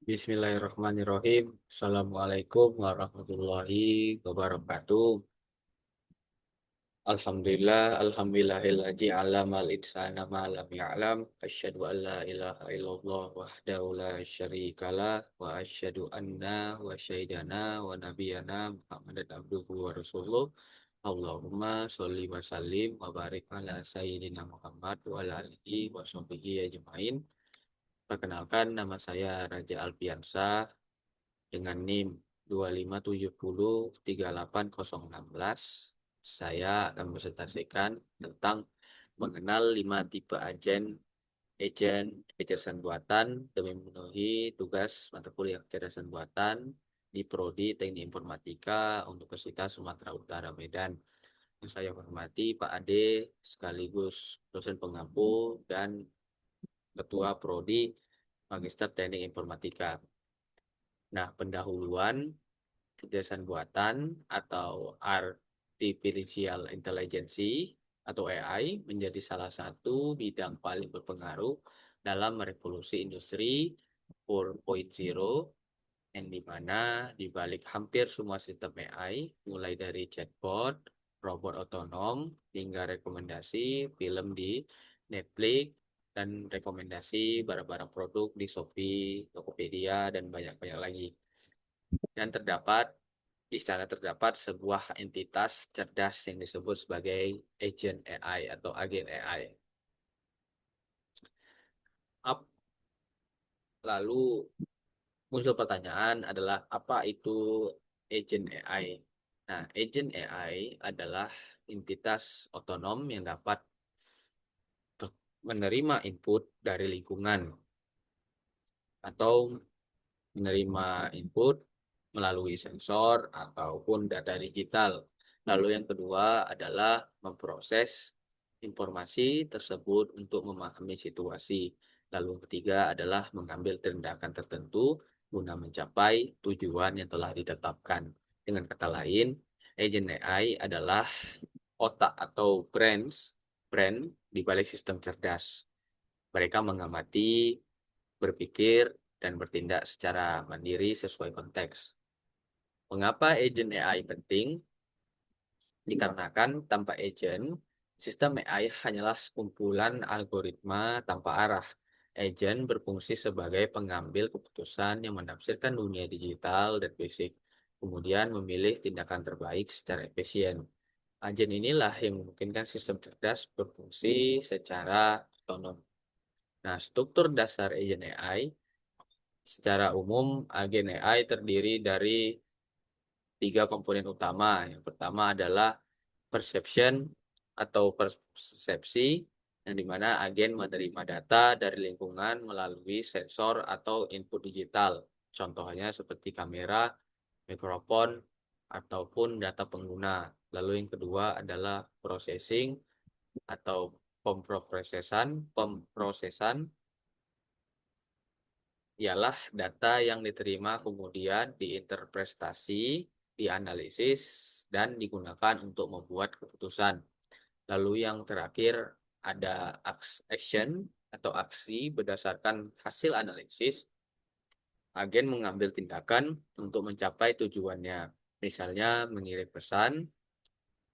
Bismillahirrahmanirrahim. Assalamualaikum warahmatullahi wabarakatuh. Alhamdulillahilladzi 'allamal insana ma lam ya'lam. Asyhadu an la ilaha illallah wahdahu la syarikalah wa asyhadu anna wa syaidana wa nabiyyana Muhammadan abduhu wa rasuluh. Allahumma sholli wa sallim wa barik ala sayyidina Muhammad wa ala alihi wa sahbihi ajmain. Perkenalkan, nama saya Raja Alfiansah dengan NIM 257038016. Saya akan presentasikan tentang mengenal 5 tipe agen kecerdasan buatan demi memenuhi tugas mata kuliah kecerdasan buatan di Prodi Teknik Informatika Universitas Sumatera Utara Medan. Yang saya hormati Pak Ade sekaligus dosen pengampu dan Ketua Prodi Magister Teknik Informatika. Nah, pendahuluan kecerdasan buatan atau Artificial Intelligence atau AI menjadi salah satu bidang paling berpengaruh dalam revolusi industri 4.0, yang dimana di balik hampir semua sistem AI, mulai dari chatbot, robot otonom, hingga rekomendasi film di Netflix, dan rekomendasi barang-barang produk di Shopee, Tokopedia, dan banyak-banyak lagi. Dan di sana terdapat sebuah entitas cerdas yang disebut sebagai agent AI atau agen AI. Lalu muncul pertanyaan adalah apa itu agent AI? Nah, agent AI adalah entitas otonom yang dapat menerima input dari lingkungan atau menerima input melalui sensor ataupun data digital. Lalu yang kedua adalah memproses informasi tersebut untuk memahami situasi. Lalu yang ketiga adalah mengambil tindakan tertentu guna mencapai tujuan yang telah ditetapkan. Dengan kata lain, agent AI adalah otak atau brand di balik sistem cerdas. Mereka mengamati, berpikir, dan bertindak secara mandiri sesuai konteks. Mengapa agent AI penting? Dikarenakan tanpa agent, sistem AI hanyalah sekumpulan algoritma tanpa arah. Agent berfungsi sebagai pengambil keputusan yang menafsirkan dunia digital dan fisik, kemudian memilih tindakan terbaik secara efisien. Agen inilah yang memungkinkan sistem cerdas berfungsi secara otonom. Nah, struktur dasar agent AI secara umum, agen AI terdiri dari 3 komponen utama. Yang pertama adalah perception atau persepsi, yang dimana agen menerima data dari lingkungan melalui sensor atau input digital. Contohnya seperti kamera, mikrofon, ataupun data pengguna. Lalu yang kedua adalah processing atau pemrosesan ialah data yang diterima kemudian diinterpretasi, dianalisis, dan digunakan untuk membuat keputusan. Lalu yang terakhir ada action atau aksi berdasarkan hasil analisis. Agen mengambil tindakan untuk mencapai tujuannya. Misalnya mengirim pesan,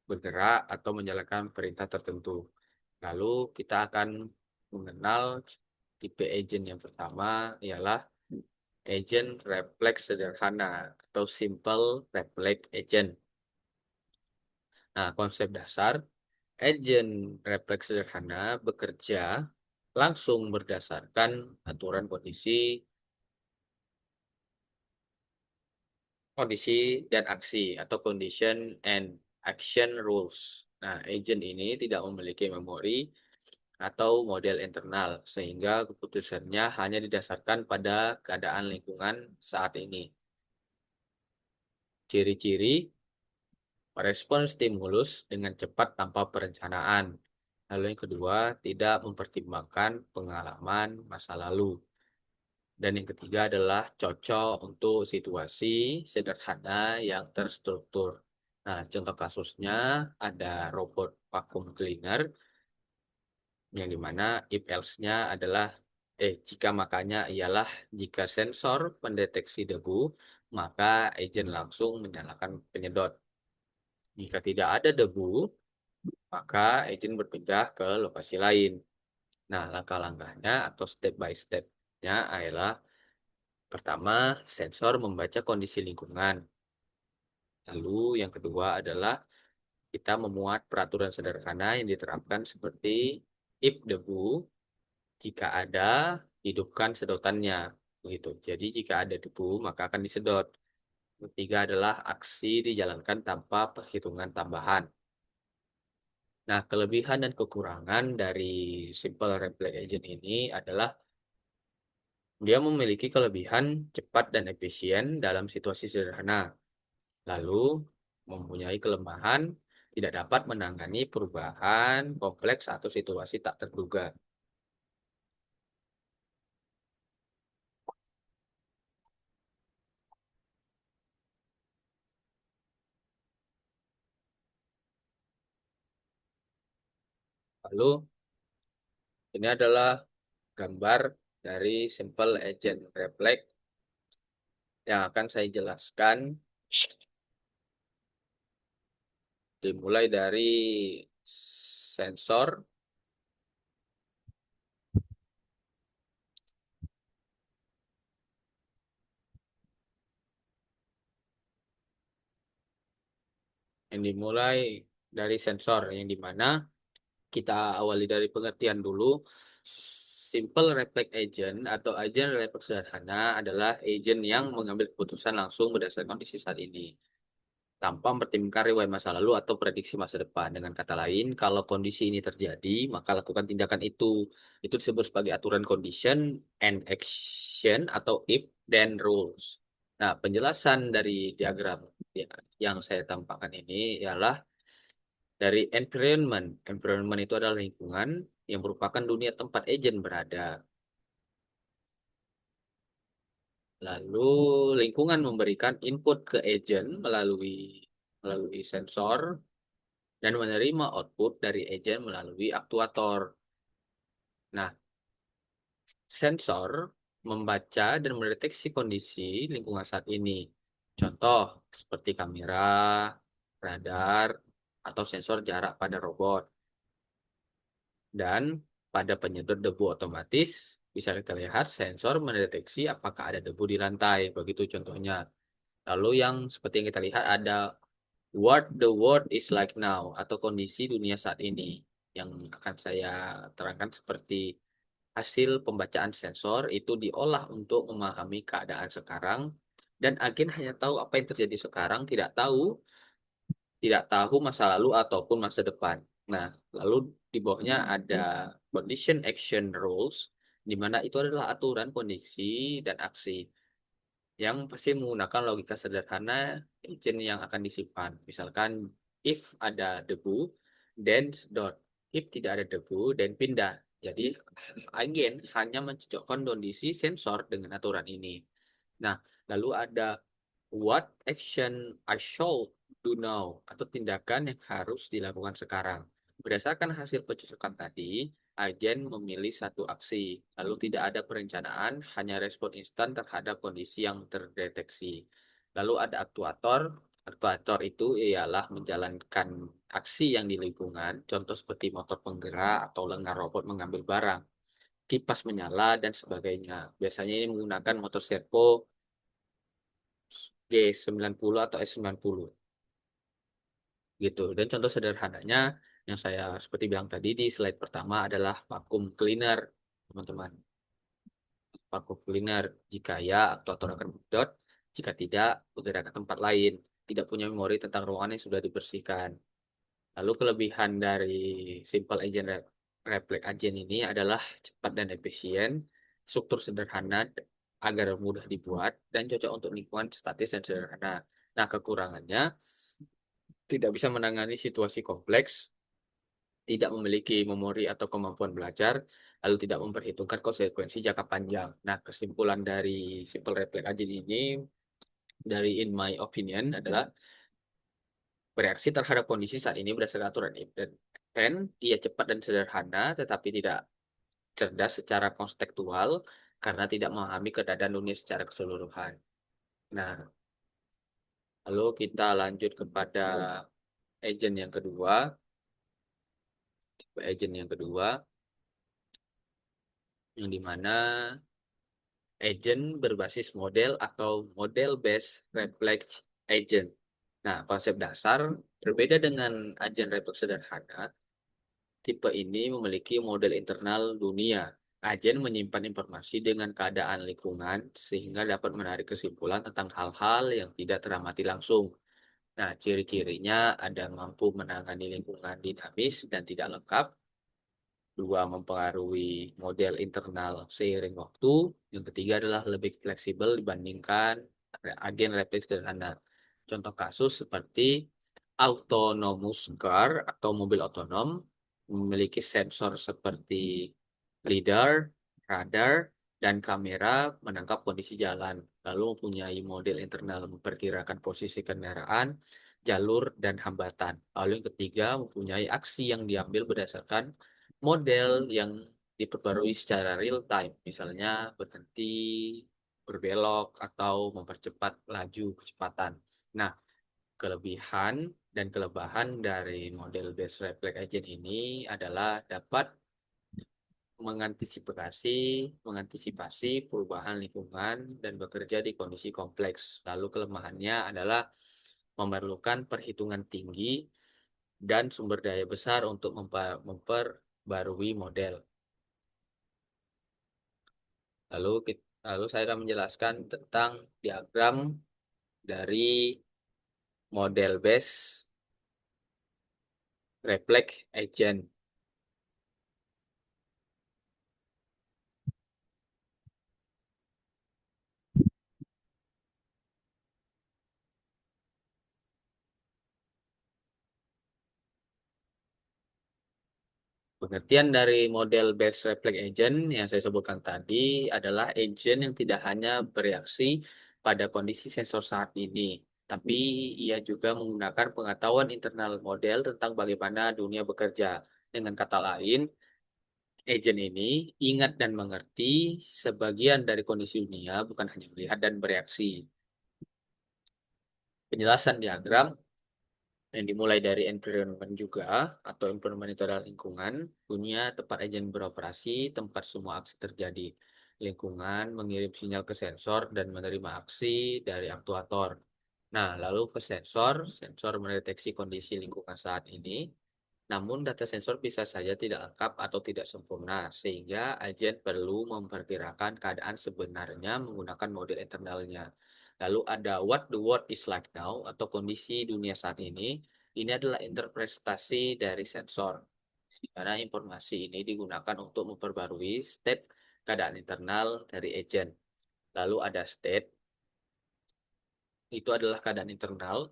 bergerak, atau menjalankan perintah tertentu. Lalu kita akan mengenal tipe agent yang pertama ialah agent refleks sederhana atau simple reflex agent. Nah, konsep dasar agent refleks sederhana bekerja langsung berdasarkan aturan kondisi dan aksi atau condition and action rules. Nah, agent ini tidak memiliki memori atau model internal sehingga keputusannya hanya didasarkan pada keadaan lingkungan saat ini. Ciri-ciri merespon stimulus dengan cepat tanpa perencanaan. Lalu yang kedua, tidak mempertimbangkan pengalaman masa lalu. Dan yang ketiga adalah cocok untuk situasi sederhana yang terstruktur. Nah, contoh kasusnya ada robot vacuum cleaner yang dimana if else-nya adalah jika makanya ialah jika sensor mendeteksi debu, maka agen langsung menyalakan penyedot. Jika tidak ada debu, maka agen berpindah ke lokasi lain. Nah, langkah-langkahnya atau step by step-nya adalah pertama, sensor membaca kondisi lingkungan. Lalu yang kedua adalah kita memuat peraturan sederhana yang diterapkan seperti if debu, jika ada, hidupkan sedotannya. Begitu. Jadi jika ada debu, maka akan disedot. Ketiga adalah aksi dijalankan tanpa perhitungan tambahan. Nah, kelebihan dan kekurangan dari Simple Replay Agent ini adalah dia memiliki kelebihan cepat dan efisien dalam situasi sederhana. Lalu, mempunyai kelemahan tidak dapat menangani perubahan kompleks atau situasi tak terduga. Lalu, ini adalah gambar dari Simple Agent Reflect yang akan saya jelaskan dimulai dari sensor yang dimana kita awali dari pengertian dulu. Simple Reflect Agent atau agen refleks sederhana adalah agen yang mengambil keputusan langsung berdasarkan kondisi saat ini tanpa mempertimbangkan riwayat masa lalu atau prediksi masa depan. Dengan kata lain, kalau kondisi ini terjadi, maka lakukan tindakan itu. Itu disebut sebagai aturan condition and action atau if then rules. Nah, penjelasan dari diagram yang saya tampakkan ini ialah dari environment. Environment itu adalah lingkungan yang merupakan dunia tempat agent berada. Lalu lingkungan memberikan input ke agent melalui sensor dan menerima output dari agent melalui aktuator. Nah, sensor membaca dan mendeteksi kondisi lingkungan saat ini. Contoh seperti kamera, radar, atau sensor jarak pada robot. Dan pada penyedot debu otomatis bisa kita lihat sensor mendeteksi apakah ada debu di lantai. Begitu contohnya. Lalu yang seperti yang kita lihat ada what the world is like now atau kondisi dunia saat ini yang akan saya terangkan seperti hasil pembacaan sensor itu diolah untuk memahami keadaan sekarang dan agen hanya tahu apa yang terjadi sekarang, tidak tahu masa lalu ataupun masa depan. Nah, lalu di bawahnya ada condition action rules di mana itu adalah aturan kondisi dan aksi yang pasti menggunakan logika sederhana agent yang akan disimpan. Misalkan if ada debu, then dot. If tidak ada debu, then pindah. Jadi agen hanya mencocokkan kondisi sensor dengan aturan ini. Nah, lalu ada what action I should do now atau tindakan yang harus dilakukan sekarang. Berdasarkan hasil pencocokan tadi, agen memilih satu aksi, lalu tidak ada perencanaan, hanya respon instan terhadap kondisi yang terdeteksi. Lalu ada aktuator. Aktuator itu ialah menjalankan aksi yang di lingkungan, contoh seperti motor penggerak atau lengan robot mengambil barang, kipas menyala, dan sebagainya. Biasanya ini menggunakan motor servo G90 atau S90 gitu. Dan contoh sederhananya yang saya seperti bilang tadi di slide pertama adalah vacuum cleaner, teman-teman. Vacuum cleaner jika ya aktuator akan berkedot, jika tidak bergerak ke tempat lain, tidak punya memori tentang ruangan yang sudah dibersihkan. Lalu kelebihan dari simple agent reflect agent ini adalah cepat dan efisien, struktur sederhana agar mudah dibuat dan cocok untuk lingkungan statis dan sederhana. Nah, kekurangannya tidak bisa menangani situasi kompleks, tidak memiliki memori atau kemampuan belajar, lalu tidak memperhitungkan konsekuensi jangka panjang. Nah, kesimpulan dari simple reflect agent ini dari in my opinion adalah bereaksi terhadap kondisi saat ini berdasarkan aturan if dan ia cepat dan sederhana, tetapi tidak cerdas secara konstekstual karena tidak memahami keadaan dunia secara keseluruhan. Nah, lalu kita lanjut kepada agent yang kedua. Tipe agent yang kedua, yang dimana agent berbasis model atau model based reflex agent. Nah, konsep dasar berbeda dengan agen refleks sederhana. Tipe ini memiliki model internal dunia. Agen menyimpan informasi dengan keadaan lingkungan sehingga dapat menarik kesimpulan tentang hal-hal yang tidak teramati langsung. Nah, ciri-cirinya ada mampu menangani lingkungan dinamis dan tidak lengkap. Dua, mempengaruhi model internal seiring waktu. Yang ketiga adalah lebih fleksibel dibandingkan agen refleks sederhana. Contoh kasus seperti autonomous car atau mobil otonom memiliki sensor seperti lidar, radar, dan kamera menangkap kondisi jalan. Lalu mempunyai model internal memperkirakan posisi kendaraan, jalur, dan hambatan. Lalu yang ketiga mempunyai aksi yang diambil berdasarkan model yang diperbarui secara real time, misalnya berhenti, berbelok, atau mempercepat laju kecepatan. Nah, kelebihan dan kelebihan dari model base reflex agent ini adalah dapat mengantisipasi mengantisipasi perubahan lingkungan dan bekerja di kondisi kompleks. Lalu kelemahannya adalah memerlukan perhitungan tinggi dan sumber daya besar untuk memperbarui model. Lalu saya akan menjelaskan tentang diagram dari model base reflex agent. Pengertian dari model base reflex agent yang saya sebutkan tadi adalah agent yang tidak hanya bereaksi pada kondisi sensor saat ini, tapi ia juga menggunakan pengetahuan internal model tentang bagaimana dunia bekerja. Dengan kata lain, agent ini ingat dan mengerti sebagian dari kondisi dunia, bukan hanya melihat dan bereaksi. Penjelasan diagram yang dimulai dari environment juga atau environment itu adalah lingkungan, dunia tempat agen beroperasi, tempat semua aksi terjadi. Lingkungan mengirim sinyal ke sensor dan menerima aksi dari aktuator. Nah, lalu ke sensor, sensor mendeteksi kondisi lingkungan saat ini. Namun data sensor bisa saja tidak lengkap atau tidak sempurna, sehingga agen perlu memperkirakan keadaan sebenarnya menggunakan model internalnya. Lalu ada what the world is like now atau kondisi dunia saat ini. Ini adalah interpretasi dari sensor, di mana informasi ini digunakan untuk memperbarui state keadaan internal dari agen. Lalu ada state, itu adalah keadaan internal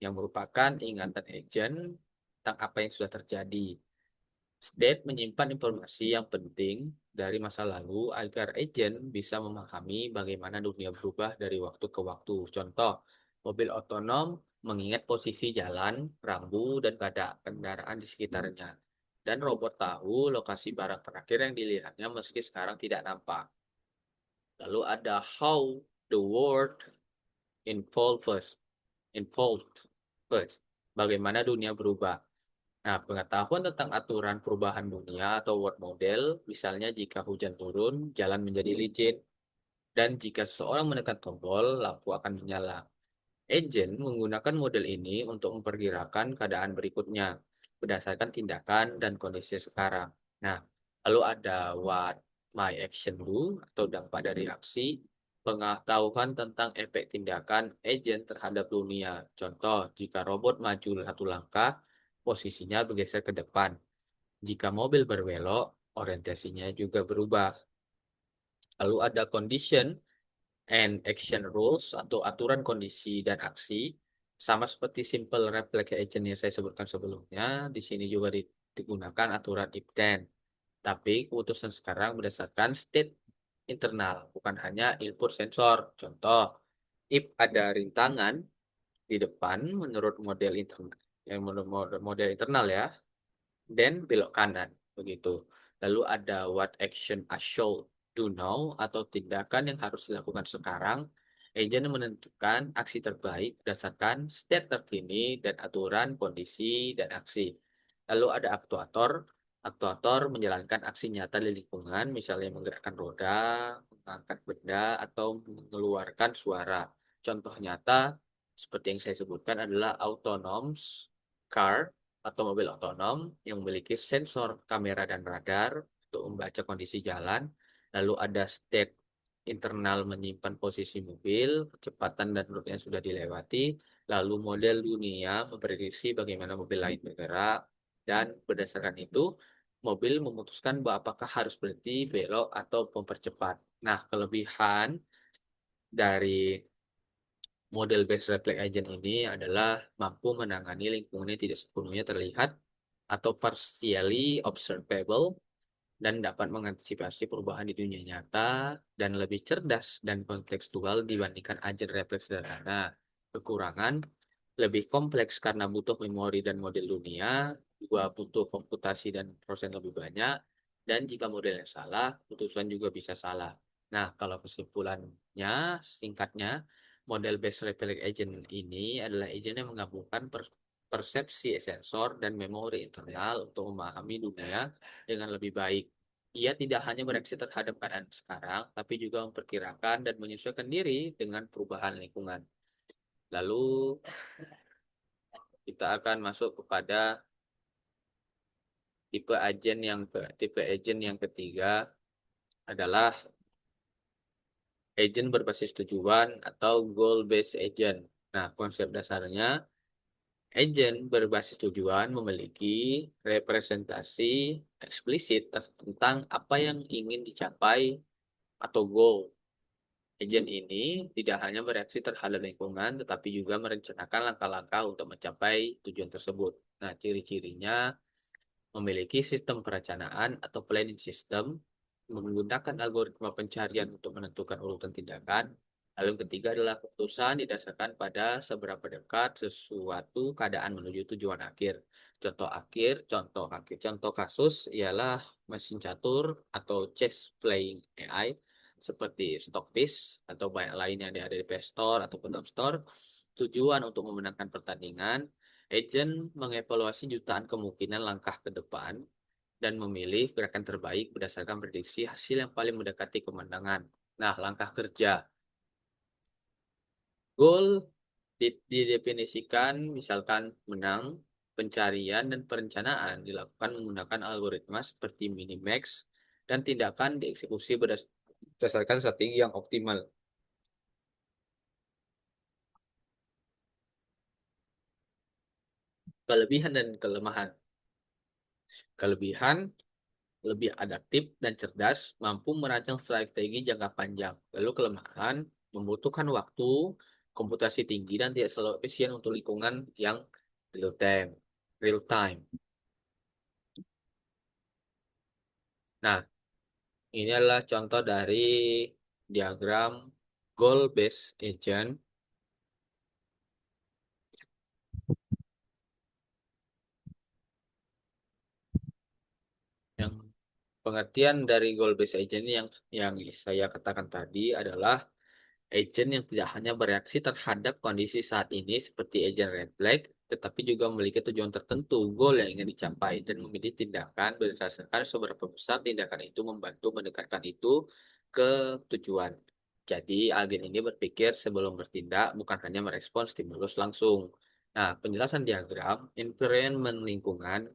yang merupakan ingatan agen tentang apa yang sudah terjadi. State menyimpan informasi yang penting dari masa lalu agar agen bisa memahami bagaimana dunia berubah dari waktu ke waktu. Contoh, mobil otonom mengingat posisi jalan, rambu, dan keadaan kendaraan di sekitarnya. Dan robot tahu lokasi barang terakhir yang dilihatnya meski sekarang tidak nampak. Lalu ada how the world evolves, evolved first. Bagaimana dunia berubah. Nah, pengetahuan tentang aturan perubahan dunia atau world model, misalnya jika hujan turun, jalan menjadi licin, dan jika seseorang menekan tombol, lampu akan menyala. Agent menggunakan model ini untuk memperkirakan keadaan berikutnya berdasarkan tindakan dan kondisi sekarang. Nah, lalu ada what my action do atau dampak dari aksi, pengetahuan tentang efek tindakan agent terhadap dunia. Contoh, jika robot maju satu langkah, posisinya bergeser ke depan. Jika mobil berbelok, orientasinya juga berubah. Lalu ada condition and action rules atau aturan kondisi dan aksi. Sama seperti simple reflex agent yang saya sebutkan sebelumnya, di sini juga digunakan aturan if then. Tapi keputusan sekarang berdasarkan state internal, bukan hanya input sensor. Contoh, if ada rintangan di depan menurut model internal, yang menurut model internal ya, dan belok kanan begitu. Lalu ada what action I should do now atau tindakan yang harus dilakukan sekarang. Agent menentukan aksi terbaik berdasarkan state terkini dan aturan, kondisi, dan aksi. Lalu ada aktuator. Aktuator menjalankan aksi nyata di lingkungan, misalnya menggerakkan roda, mengangkat benda, atau mengeluarkan suara. Contoh nyata seperti yang saya sebutkan adalah autonomous car atau mobil otonom yang memiliki sensor kamera dan radar untuk membaca kondisi jalan. Lalu ada state internal menyimpan posisi mobil, kecepatan dan rute yang sudah dilewati. Lalu model dunia memprediksi bagaimana mobil lain bergerak. Dan berdasarkan itu, mobil memutuskan bahwa apakah harus berhenti, belok, atau mempercepat. Nah, kelebihan dari model Base Reflex Agent ini adalah mampu menangani lingkungan yang tidak sepenuhnya terlihat atau partially observable dan dapat mengantisipasi perubahan di dunia nyata dan lebih cerdas dan kontekstual dibandingkan agen refleks sederhana. Kekurangan lebih kompleks karena butuh memori dan model dunia, juga butuh komputasi dan proses lebih banyak, dan jika modelnya salah, putusan juga bisa salah. Nah, kalau kesimpulannya, singkatnya, model Base Reflex Agent ini adalah agent yang menggabungkan persepsi sensor dan memori internal untuk memahami dunia dengan lebih baik. Ia tidak hanya bereaksi terhadap keadaan sekarang, tapi juga memperkirakan dan menyesuaikan diri dengan perubahan lingkungan. Lalu kita akan masuk kepada tipe agent yang ketiga adalah agent berbasis tujuan atau goal based agent. Nah, konsep dasarnya agent berbasis tujuan memiliki representasi eksplisit tentang apa yang ingin dicapai atau goal. Agen ini tidak hanya bereaksi terhadap lingkungan, tetapi juga merencanakan langkah-langkah untuk mencapai tujuan tersebut. Nah, ciri-cirinya memiliki sistem perencanaan atau planning system, menggunakan algoritma pencarian untuk menentukan urutan tindakan. Lalu yang ketiga adalah keputusan didasarkan pada seberapa dekat sesuatu keadaan menuju tujuan akhir. Contoh kasus ialah mesin catur atau chess playing AI seperti Stockfish atau banyak lainnya yang ada di Play Store ataupun App Store. Tujuan untuk memenangkan pertandingan. Agent mengevaluasi jutaan kemungkinan langkah ke depan dan memilih gerakan terbaik berdasarkan prediksi hasil yang paling mendekati kemenangan. Nah, langkah kerja. Goal didefinisikan misalkan menang, pencarian dan perencanaan dilakukan menggunakan algoritma seperti Minimax dan tindakan dieksekusi berdasarkan strategi yang optimal. Kelebihan dan kelemahan. Kelebihan lebih adaptif dan cerdas, mampu merancang strategi jangka panjang. Lalu kelemahan, membutuhkan waktu, komputasi tinggi, dan tidak selalu efisien untuk lingkungan yang real time. Real time. Nah, ini adalah contoh dari diagram goal-based agent yang pengertian dari goal-based agent ini yang saya katakan tadi adalah agent yang tidak hanya bereaksi terhadap kondisi saat ini seperti agent red flag, tetapi juga memiliki tujuan tertentu, goal yang ingin dicapai, dan memilih tindakan berdasarkan seberapa besar tindakan itu membantu mendekatkan itu ke tujuan. Jadi, agen ini berpikir sebelum bertindak, bukan hanya merespons stimulus langsung. Nah, penjelasan diagram, environment lingkungan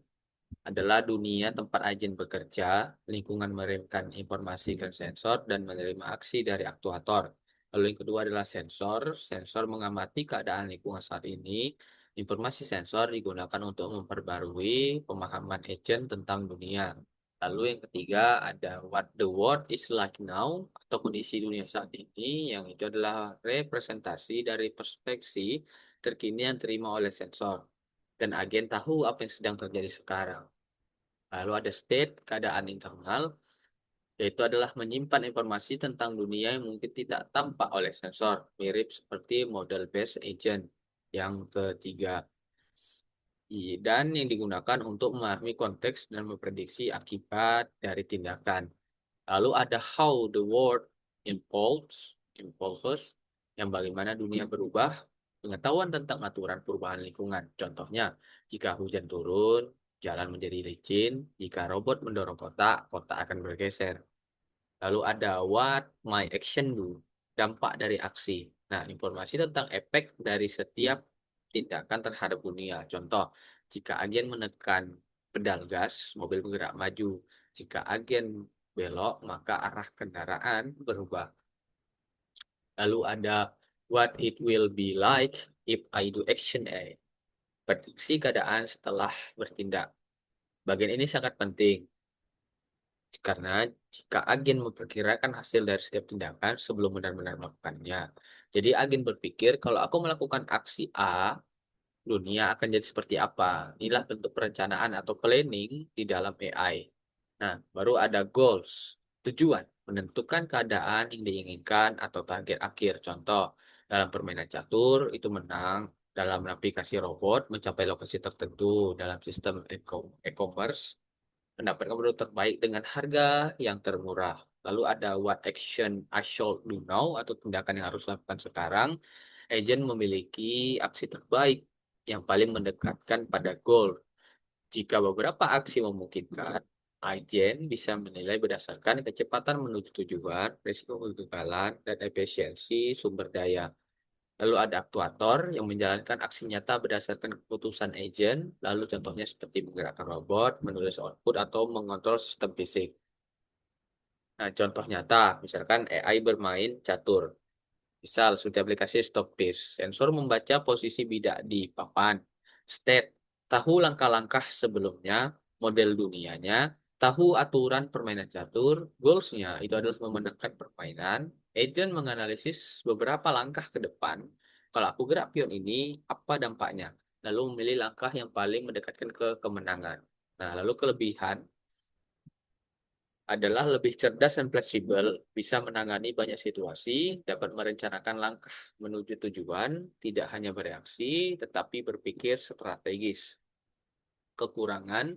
adalah dunia tempat agen bekerja, lingkungan mengirimkan informasi ke sensor dan menerima aksi dari aktuator. Lalu yang kedua adalah sensor. Sensor mengamati keadaan lingkungan saat ini. Informasi sensor digunakan untuk memperbarui pemahaman agen tentang dunia. Lalu yang ketiga ada what the world is like now atau kondisi dunia saat ini yang itu adalah representasi dari perspektif terkini yang terima oleh sensor dan agen tahu apa yang sedang terjadi sekarang. Lalu ada state, keadaan internal, yaitu adalah menyimpan informasi tentang dunia yang mungkin tidak tampak oleh sensor, mirip seperti model based agent yang ketiga. Dan yang digunakan untuk memahami konteks dan memprediksi akibat dari tindakan. Lalu ada how the world impulses, yang bagaimana dunia berubah, pengetahuan tentang aturan perubahan lingkungan. Contohnya, jika hujan turun, jalan menjadi licin, jika robot mendorong kotak, kotak akan bergeser. Lalu ada what my action do, dampak dari aksi. Nah, informasi tentang efek dari setiap tindakan terhadap dunia. Contoh, jika agen menekan pedal gas, mobil bergerak maju. Jika agen belok, maka arah kendaraan berubah. Lalu ada what it will be like if I do action A. Prediksi keadaan setelah bertindak. Bagian ini sangat penting. Karena jika agen memperkirakan hasil dari setiap tindakan sebelum benar-benar melakukannya. Jadi agen berpikir kalau aku melakukan aksi A, dunia akan jadi seperti apa. Inilah bentuk perencanaan atau planning di dalam AI. Nah, baru ada goals, tujuan, menentukan keadaan yang diinginkan atau target akhir. Contoh, dalam permainan catur itu menang, dalam aplikasi robot mencapai lokasi tertentu, dalam sistem e-commerce mendapatkan produk terbaik dengan harga yang termurah. Lalu ada what action I should do now atau tindakan yang harus lakukan sekarang. Agent memiliki aksi terbaik yang paling mendekatkan pada goal. Jika beberapa aksi memungkinkan, agen bisa menilai berdasarkan kecepatan menuju tujuan, risiko kegagalan, dan efisiensi sumber daya. Lalu ada aktuator yang menjalankan aksi nyata berdasarkan keputusan agen, lalu contohnya seperti menggerakkan robot, menulis output, atau mengontrol sistem fisik. Nah, contoh nyata, misalkan AI bermain catur. Misal, seperti aplikasi Stopwatch, sensor membaca posisi bidak di papan, state, tahu langkah-langkah sebelumnya, model dunianya, tahu aturan permainan catur, goalsnya itu adalah memenangkan permainan, agent menganalisis beberapa langkah ke depan, kalau aku gerak pion ini, apa dampaknya? Lalu memilih langkah yang paling mendekatkan ke kemenangan. Nah, lalu kelebihan adalah lebih cerdas dan fleksibel, bisa menangani banyak situasi, dapat merencanakan langkah menuju tujuan, tidak hanya bereaksi, tetapi berpikir strategis. Kekurangan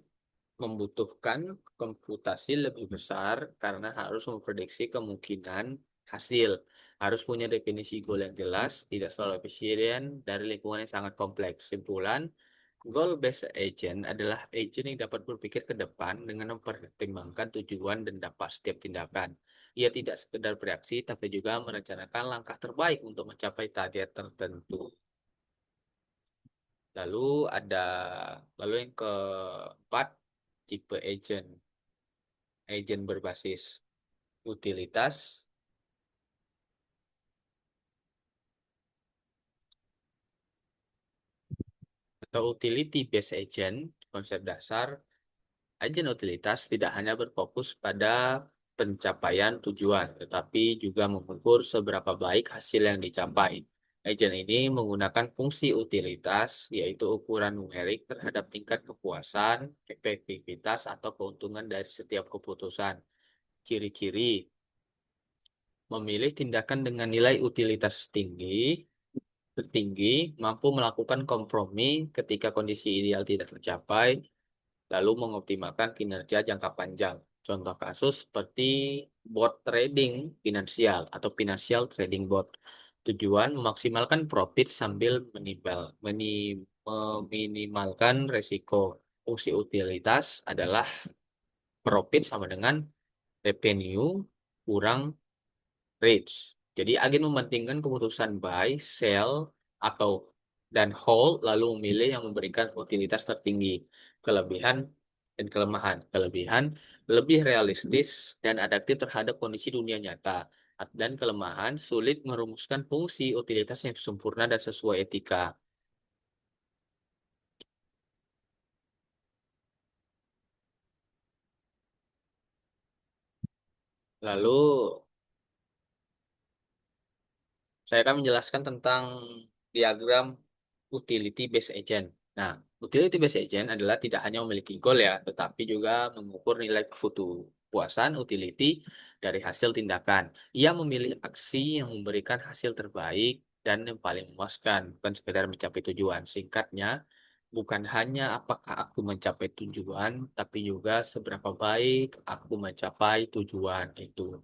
membutuhkan komputasi lebih besar karena harus memprediksi kemungkinan hasil. Harus punya definisi goal yang jelas, tidak selalu efisien dari lingkungan yang sangat kompleks. Simpulan, goal-based agent adalah agent yang dapat berpikir ke depan dengan mempertimbangkan tujuan dan dampak setiap tindakan. Ia tidak sekedar bereaksi, tapi juga merencanakan langkah terbaik untuk mencapai target tertentu. Lalu ada, lalu yang keempat, tipe agent. Agent berbasis utilitas atau utility based agent. Konsep dasar agen utilitas tidak hanya berfokus pada pencapaian tujuan, tetapi juga mengukur seberapa baik hasil yang dicapai. Agen ini menggunakan fungsi utilitas, yaitu ukuran numerik terhadap tingkat kepuasan, efektivitas, atau keuntungan dari setiap keputusan. Ciri-ciri memilih tindakan dengan nilai utilitas tertinggi, mampu melakukan kompromi ketika kondisi ideal tidak tercapai, lalu mengoptimalkan kinerja jangka panjang. Contoh kasus seperti bot trading finansial atau financial trading bot. Tujuan memaksimalkan profit sambil meminimalkan resiko. Fungsi utilitas adalah profit sama dengan revenue kurang Rich. Jadi agen mementingkan keputusan buy, sell, atau dan hold, lalu memilih yang memberikan utilitas tertinggi. Kelebihan dan kelemahan. Kelebihan lebih realistis dan adaptif terhadap kondisi dunia nyata. Dan kelemahan sulit merumuskan fungsi utilitas yang sempurna dan sesuai etika. Lalu saya akan menjelaskan tentang diagram utility based agent. Nah, utility based agent adalah tidak hanya memiliki goal ya, tetapi juga mengukur nilai kepuasan utility dari hasil tindakan. Ia memilih aksi yang memberikan hasil terbaik dan yang paling memuaskan, bukan sekedar mencapai tujuan. Singkatnya, Bukan hanya apakah aku mencapai tujuan, tapi juga seberapa baik aku mencapai tujuan itu.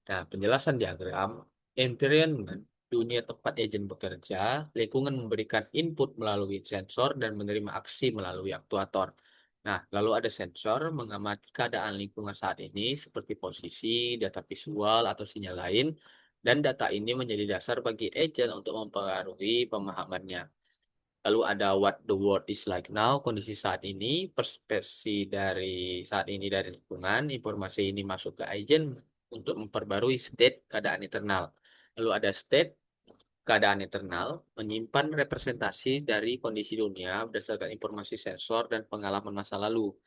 Nah, penjelasan diagram, environment, dunia tempat agen bekerja, lingkungan memberikan input melalui sensor dan menerima aksi melalui aktuator. Nah, lalu ada sensor mengamati keadaan lingkungan saat ini seperti posisi, data visual, atau sinyal lain, dan data ini menjadi dasar bagi agen untuk mempengaruhi pemahamannya. Lalu ada what the world is like now, kondisi saat ini, perspektif dari saat ini dari lingkungan, informasi ini masuk ke agent untuk memperbarui state keadaan internal. Lalu ada state keadaan internal, menyimpan representasi dari kondisi dunia berdasarkan informasi sensor dan pengalaman masa lalu.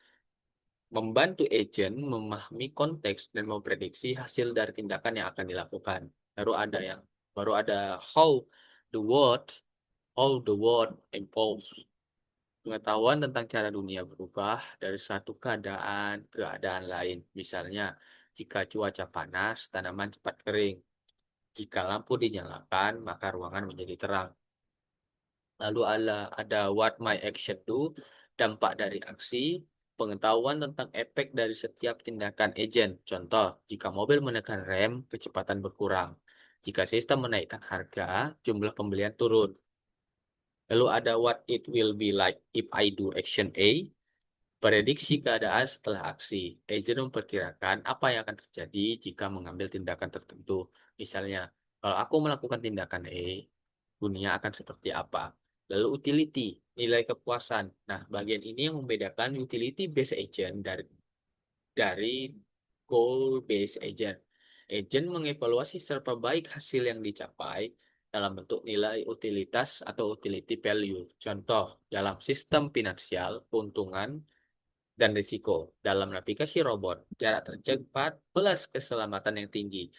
Membantu agent memahami konteks dan memprediksi hasil dari tindakan yang akan dilakukan. Baru ada how the world how the world evolves. Pengetahuan tentang cara dunia berubah dari satu keadaan ke keadaan lain. Misalnya, jika cuaca panas, tanaman cepat kering. Jika lampu dinyalakan, maka ruangan menjadi terang. Lalu ada what my action do, dampak dari aksi, pengetahuan tentang efek dari setiap tindakan agent. Contoh, jika mobil menekan rem, kecepatan berkurang. Jika sistem menaikkan harga, jumlah pembelian turun. Lalu ada what it will be like if I do action A. Prediksi keadaan setelah aksi. Agent memperkirakan apa yang akan terjadi jika mengambil tindakan tertentu. Misalnya, kalau aku melakukan tindakan E, dunia akan seperti apa. Lalu utility, nilai kepuasan. Nah, bagian ini yang membedakan utility based agent dari goal based agent. Agent mengevaluasi seberapa baik hasil yang dicapai dalam bentuk nilai utilitas atau utility value. Contoh, dalam sistem finansial, keuntungan dan risiko. Dalam navigasi robot, jarak tercepat plus keselamatan yang tinggi.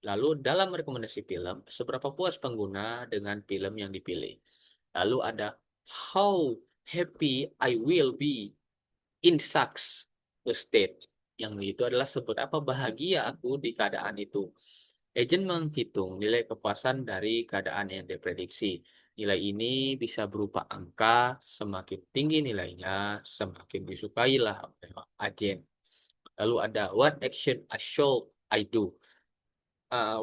Lalu dalam rekomendasi film, seberapa puas pengguna dengan film yang dipilih. Lalu ada how happy I will be in such a state. Yang itu adalah seberapa bahagia aku di keadaan itu. Agent menghitung nilai kepuasan dari keadaan yang diprediksi. Nilai ini bisa berupa angka, semakin tinggi nilainya, semakin disukailah oleh agen. Lalu ada what action I should I do.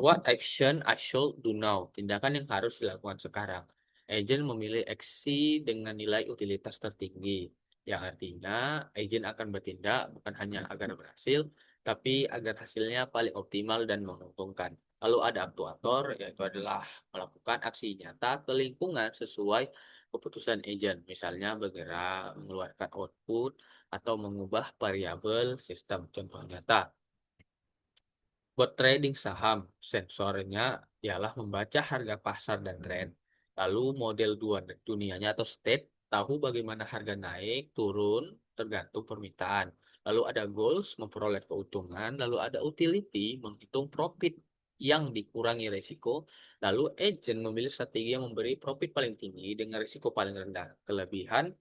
What action I should do now? Tindakan yang harus dilakukan sekarang. Agent memilih aksi dengan nilai utilitas tertinggi, yang artinya agent akan bertindak bukan hanya agar berhasil, tapi agar hasilnya paling optimal dan menguntungkan. Lalu ada aktuator, yaitu adalah melakukan aksi nyata ke lingkungan sesuai keputusan agent, misalnya bergerak, mengeluarkan output, atau mengubah variabel sistem. Contoh nyata, buat trading saham, sensornya ialah membaca harga pasar dan tren. Lalu model dua dunianya atau state tahu bagaimana harga naik, turun, tergantung permintaan. Lalu ada goals, memperoleh keuntungan. Lalu ada utility, menghitung profit yang dikurangi risiko. Lalu agent memilih strategi yang memberi profit paling tinggi dengan risiko paling rendah. Kelebihan,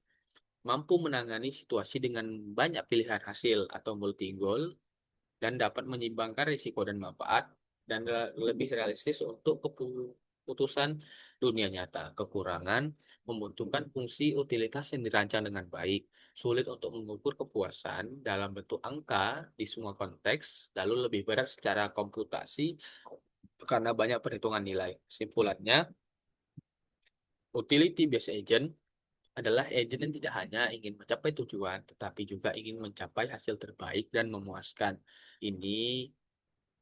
mampu menangani situasi dengan banyak pilihan hasil atau multi goal dan dapat menyimbangkan risiko dan manfaat dan lebih realistis untuk keputusan dunia nyata. Kekurangan membutuhkan fungsi utilitas yang dirancang dengan baik, sulit untuk mengukur kepuasan dalam bentuk angka di semua konteks, lalu lebih berat secara komputasi karena banyak perhitungan nilai. Kesimpulannya, utility based agent adalah agent yang tidak hanya ingin mencapai tujuan, tetapi juga ingin mencapai hasil terbaik dan memuaskan. Ini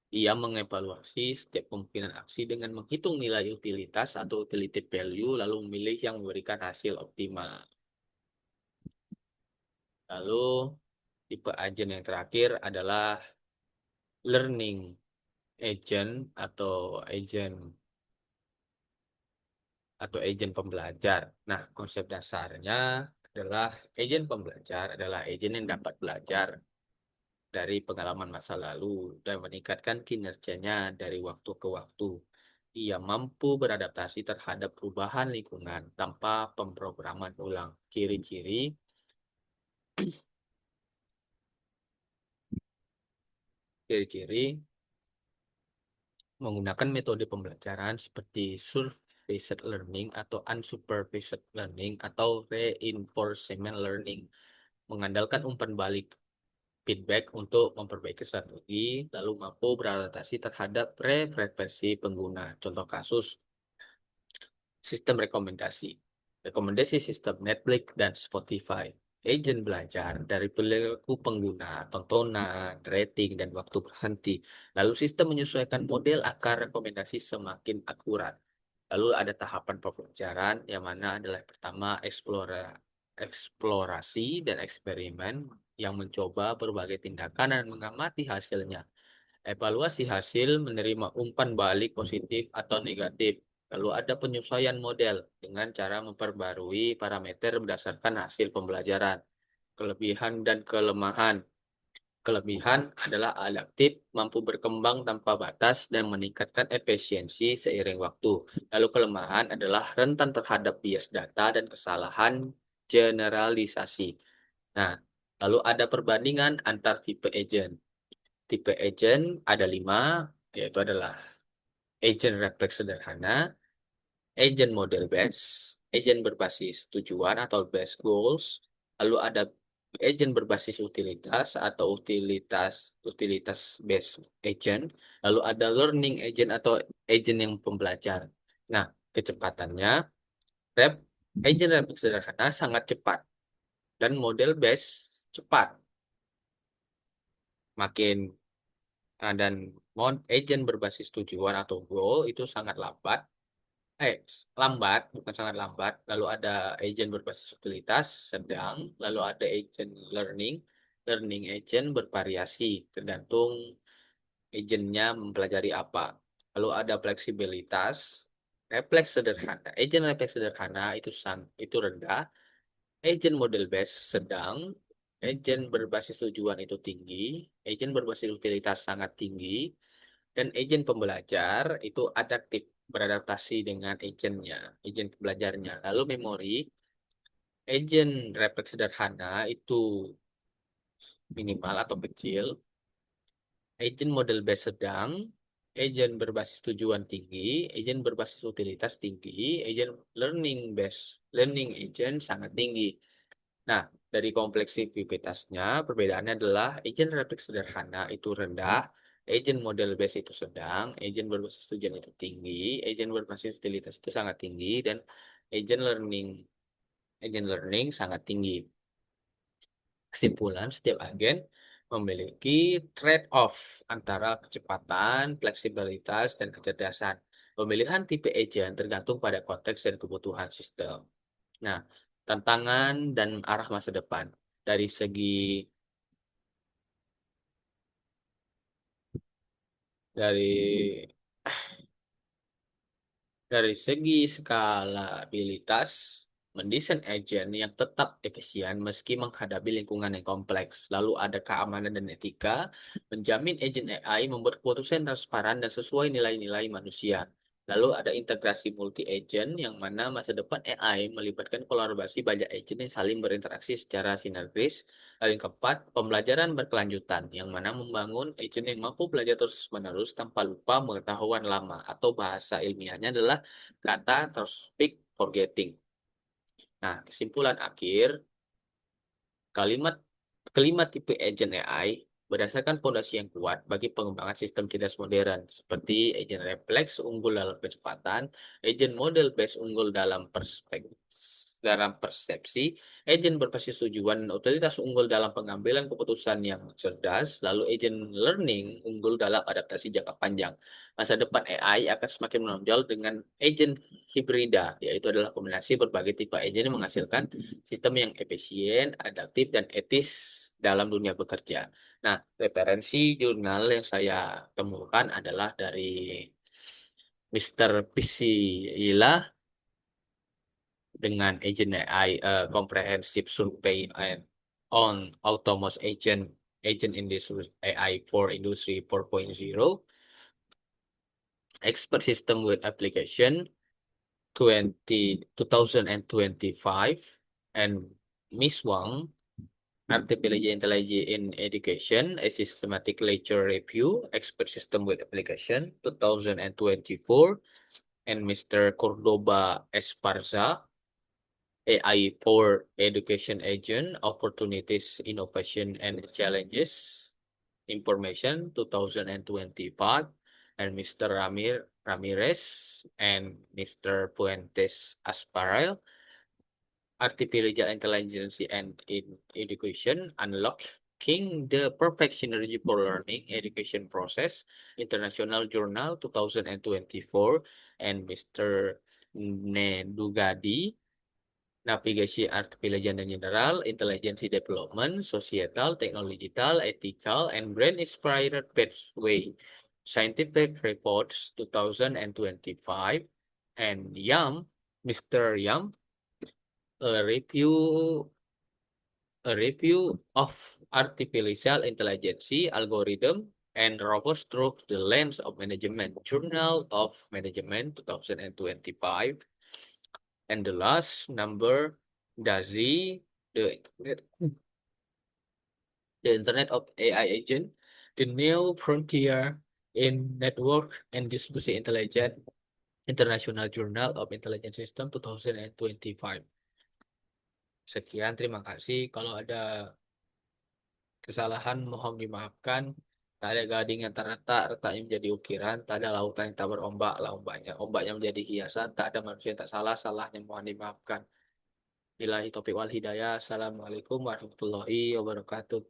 Ia mengevaluasi setiap kemungkinan aksi dengan menghitung nilai utilitas atau utility value, lalu memilih yang memberikan hasil optimal. Lalu, tipe agen yang terakhir adalah learning agent atau agen pembelajar. Nah, konsep dasarnya adalah agen pembelajar adalah agen yang dapat belajar dari pengalaman masa lalu dan meningkatkan kinerjanya dari waktu ke waktu. Ia mampu beradaptasi terhadap perubahan lingkungan tanpa pemrograman ulang. Ciri-ciri menggunakan metode pembelajaran seperti based learning atau unsupervised learning atau reinforcement learning, mengandalkan umpan balik feedback untuk memperbaiki strategi, lalu mampu beradaptasi terhadap preferensi pengguna. Contoh kasus, sistem rekomendasi. Rekomendasi sistem Netflix dan Spotify. Agent belajar dari perilaku pengguna, tontonan, rating, dan waktu berhenti. Lalu sistem menyesuaikan model akar rekomendasi semakin akurat. Lalu ada tahapan pembelajaran yang mana adalah pertama eksplorasi dan eksperimen yang mencoba berbagai tindakan dan mengamati hasilnya. Evaluasi hasil menerima umpan balik positif atau negatif. Lalu ada penyesuaian model dengan cara memperbarui parameter berdasarkan hasil pembelajaran. Kelebihan dan kelemahan. Kelebihan adalah adaptif, mampu berkembang tanpa batas, dan meningkatkan efisiensi seiring waktu. Lalu kelemahan adalah rentan terhadap bias data dan kesalahan generalisasi. Nah, lalu ada perbandingan antar tipe agent. Tipe agent ada 5, yaitu adalah agent refleks sederhana, agent model based, agent berbasis tujuan atau based goals, lalu ada agent berbasis utilitas atau utilitas based agent, lalu ada learning agent atau agent yang pembelajar. Nah, kecepatannya, rep agent refleks sederhana sangat cepat dan model based cepat. Makin dan agent berbasis tujuan atau goal itu sangat lambat. Lambat, bukan sangat lambat. Lalu ada agent berbasis utilitas, sedang. Lalu ada agent learning. Learning agent bervariasi, tergantung agentnya mempelajari apa. Lalu ada fleksibilitas, refleks sederhana. Agent refleks sederhana itu rendah. Agent model base sedang. Agent berbasis tujuan itu tinggi. Agent berbasis utilitas sangat tinggi. Dan agent pembelajar itu adaptif, beradaptasi dengan agentnya, agent belajarnya. Lalu memori, agent refleks sederhana itu minimal atau kecil, agent model base sedang, agent berbasis tujuan tinggi, agent berbasis utilitas tinggi, agent learning agent sangat tinggi. Nah, dari kompleksitasnya, perbedaannya adalah agent refleks sederhana itu rendah, agent model base itu sedang, agent berbasis tujuan itu tinggi, agent berbasis utilitas itu sangat tinggi, dan agent learning agent learning sangat tinggi. Kesimpulan, setiap agen memiliki trade-off antara kecepatan, fleksibilitas, dan kecerdasan. Pemilihan tipe agent tergantung pada konteks dan kebutuhan sistem. Nah, tantangan dan arah masa depan. Dari segi dari Dari segi skalabilitas, mendesain agent yang tetap efisien meski menghadapi lingkungan yang kompleks. Lalu ada keamanan dan etika, menjamin agent AI membuat keputusan transparan dan sesuai nilai-nilai manusia. Lalu ada integrasi multi-agent yang mana masa depan AI melibatkan kolaborasi banyak agent yang saling berinteraksi secara sinergis. Lalu yang keempat, pembelajaran berkelanjutan yang mana membangun agent yang mampu belajar terus-menerus tanpa lupa pengetahuan lama atau bahasa ilmiahnya adalah kata terus speak forgetting. Nah, kesimpulan akhir, kalimat kelima tipe agent AI berdasarkan fondasi yang kuat bagi pengembangan sistem cerdas modern seperti agent refleks unggul dalam kecepatan, agent model based unggul dalam persepsi, agent berbasis tujuan dan utilitas unggul dalam pengambilan keputusan yang cerdas, lalu agent learning unggul dalam adaptasi jangka panjang. Masa depan AI akan semakin menonjol dengan agent hibrida, yaitu adalah kombinasi berbagai tipe agent yang menghasilkan sistem yang efisien, adaptif, dan etis dalam dunia bekerja. Nah, referensi jurnal yang saya temukan adalah dari Mr. Piscilla dengan Agent AI Comprehensive Survey on Autonomous Agent Industry AI for Industry 4.0, Expert System with Application 2025, and Miss Wang, Artificial Intelligence in Education, a Systematic Lecture Review, Expert System with Application 2024, and Mr. Cordoba Esparza, AI for Education Agent, Opportunities, Innovation, and Challenges, Information 2025, and Mr. Ramirez and Mr. Puentes Asparel, Artificial Intelligence and in Education, Unlocking the Perfect Synergy for Learning Education Process, International Journal 2024, and Mr. Nedugadi, Navigasi Artificial and General, Intelligence Development, Societal, Technological, Ethical, and Brain-Inspired Pathway, Scientific Reports 2025, and Mr. Yam, a review of artificial intelligence algorithm and robots through the lens of management, Journal of Management 2025. And the last number, DASI, the Internet of AI Agent, the new frontier in network and distributed intelligence, International Journal of Intelligence System 2025. Sekian, terima kasih. Kalau ada kesalahan mohon dimaafkan. Tak ada gading yang tak retak, retaknya menjadi ukiran. Tak ada lautan yang tak berombak, ombaknya menjadi hiasan. Tak ada manusia yang tak salah, salahnya mohon dimaafkan. Billahi taufiq wal hidayah. Assalamualaikum warahmatullahi wabarakatuh.